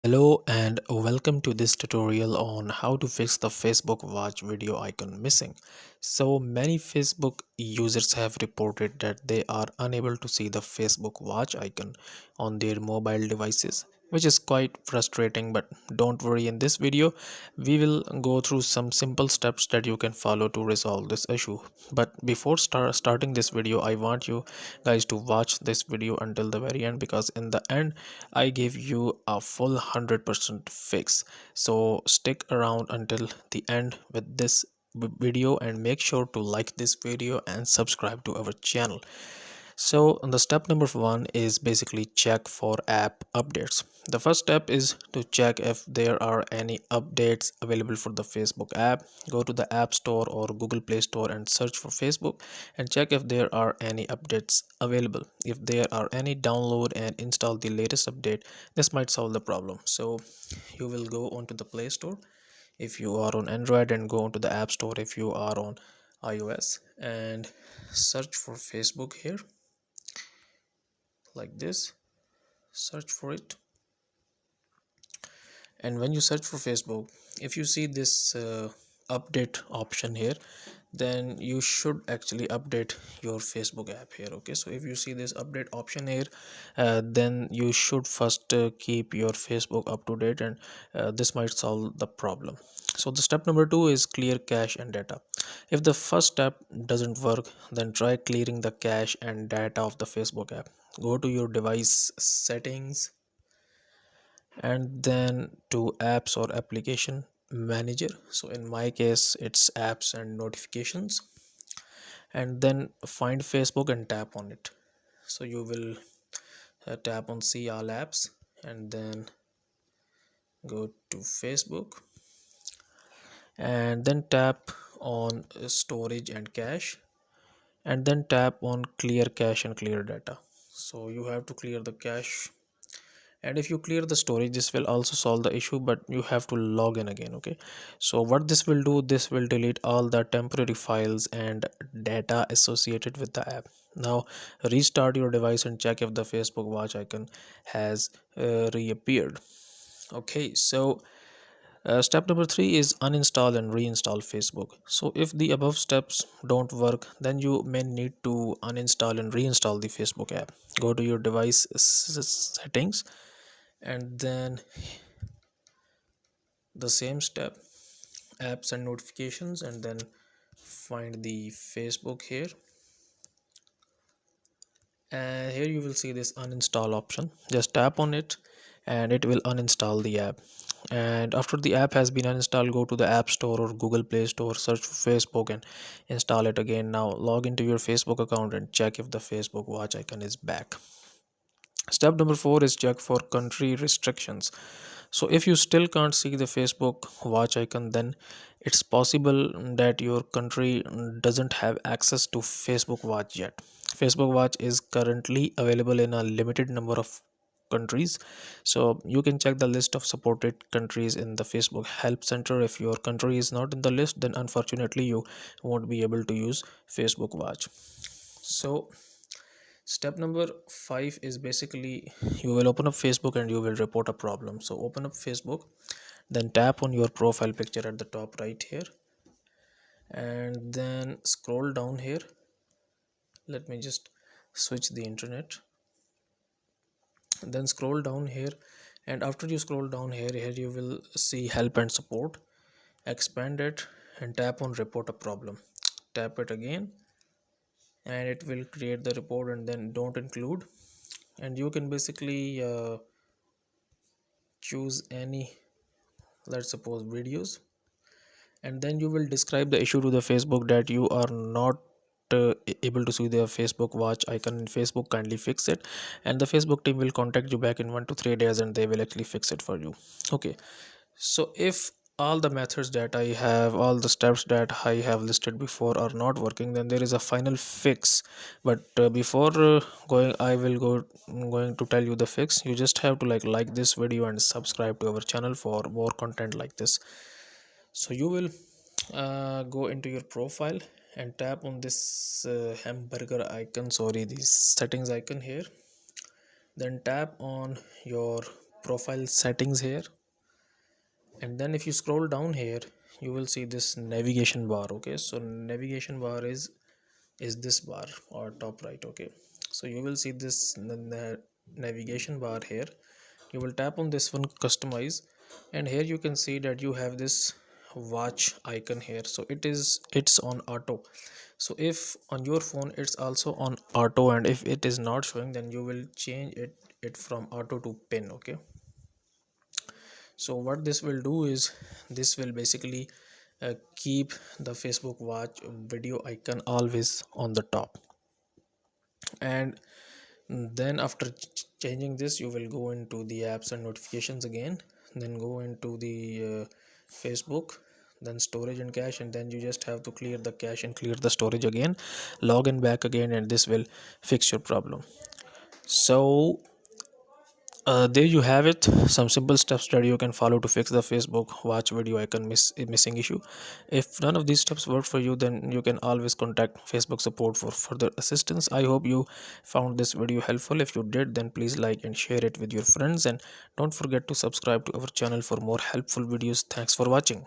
Hello and welcome to this tutorial on how to fix the Facebook watch video icon missing. So many Facebook users have reported that they are unable to see the Facebook watch icon on their mobile devices, which is quite frustrating, but don't worry. In this video we will go through some simple steps that you can follow to resolve this issue. But before starting this video, I want you guys to watch this video until the very end, because in the end I gave you a full 100% fix. So stick around until the end with this video and make sure to like this video and subscribe to our channel. So the step number one is basically check for app updates. The first step is to check if there are any updates available for the Facebook app. Go to the App Store or Google Play Store and search for Facebook and check if there are any updates available. If there are any, download and install the latest update. This might solve the problem. So you will go onto the Play Store if you are on Android, and go onto the App Store if you are on iOS, and search for Facebook here like this. Search for it, and when you search for Facebook, if you see this update option here, then you should actually update your Facebook app here. Okay, so if you see this update option here, then you should first keep your Facebook up to date, and this might solve the problem. So the step number two is clear cache and data. If the first step doesn't work, then try clearing the cache and data of the Facebook app. Go to your device settings and then to apps or application manager. So in my case it's apps and notifications, and then find Facebook and tap on it. So you will tap on see all apps, and then go to Facebook, and then tap on storage and cache, and then tap on clear cache and clear data. So you have to clear the cache, and if you clear the storage, this will also solve the issue, but you have to log in again. Okay, so what this will do, this will delete all the temporary files and data associated with the app. Now restart your device and check if the Facebook watch icon has reappeared. Okay, so step number three is uninstall and reinstall Facebook. So if the above steps don't work, then you may need to uninstall and reinstall the Facebook app. Go to your device settings, and then the same step, apps and notifications, and then find the Facebook here, and here you will see this uninstall option. Just tap on it and it will uninstall the app. And after the app has been uninstalled, go to the App Store or Google Play Store, search for Facebook and install it again. Now log into your Facebook account and check if the Facebook watch icon is back. Step number four is check for country restrictions. So if you still can't see the Facebook watch icon, then it's possible that your country doesn't have access to Facebook watch yet. Facebook watch is currently available in a limited number of countries, so you can check the list of supported countries in the Facebook help center. If your country is not in the list, then unfortunately you won't be able to use Facebook watch. So step number five is basically you will open up Facebook and you will report a problem. So open up Facebook, then tap on your profile picture at the top right here, and then scroll down here. Let me just switch the internet. Then scroll down here, and after you scroll down here you will see help and support. Expand it and tap on report a problem. Tap it again and it will create the report, and then don't include, and you can basically choose any, let's suppose, videos, and then you will describe the issue to the Facebook that you are not able to see the Facebook watch icon in Facebook. Kindly fix it, and the Facebook team will contact you back in 1 to 3 days and they will actually fix it for you. Okay, so if all the methods that I have, all the steps that I have listed before are not working, then there is a final fix. But before going, I will going to tell you the fix. You just have to like this video and subscribe to our channel for more content like this. So you will go into your profile and tap on this hamburger icon, sorry, this settings icon here. Then tap on your profile settings here, and then if you scroll down here you will see this navigation bar. Okay, so navigation bar is this bar or top right. Okay, so you will see this navigation bar here. You will tap on this one, customize, and here you can see that you have this watch icon here. So it's on auto. So if on your phone it's also on auto, and if it is not showing, then you will change it from auto to pin. Okay, so what this will do is this will basically keep the Facebook watch video icon always on the top. And then after changing this, you will go into the apps and notifications again, then go into the Facebook, then storage and cache, and then you just have to clear the cache and clear the storage again, log in back again, and this will fix your problem. So there you have it, some simple steps that you can follow to fix the Facebook watch video icon missing issue. If none of these steps work for you, then you can always contact Facebook support for further assistance. I hope you found this video helpful. If you did, then please like and share it with your friends, and don't forget to subscribe to our channel for more helpful videos. Thanks for watching.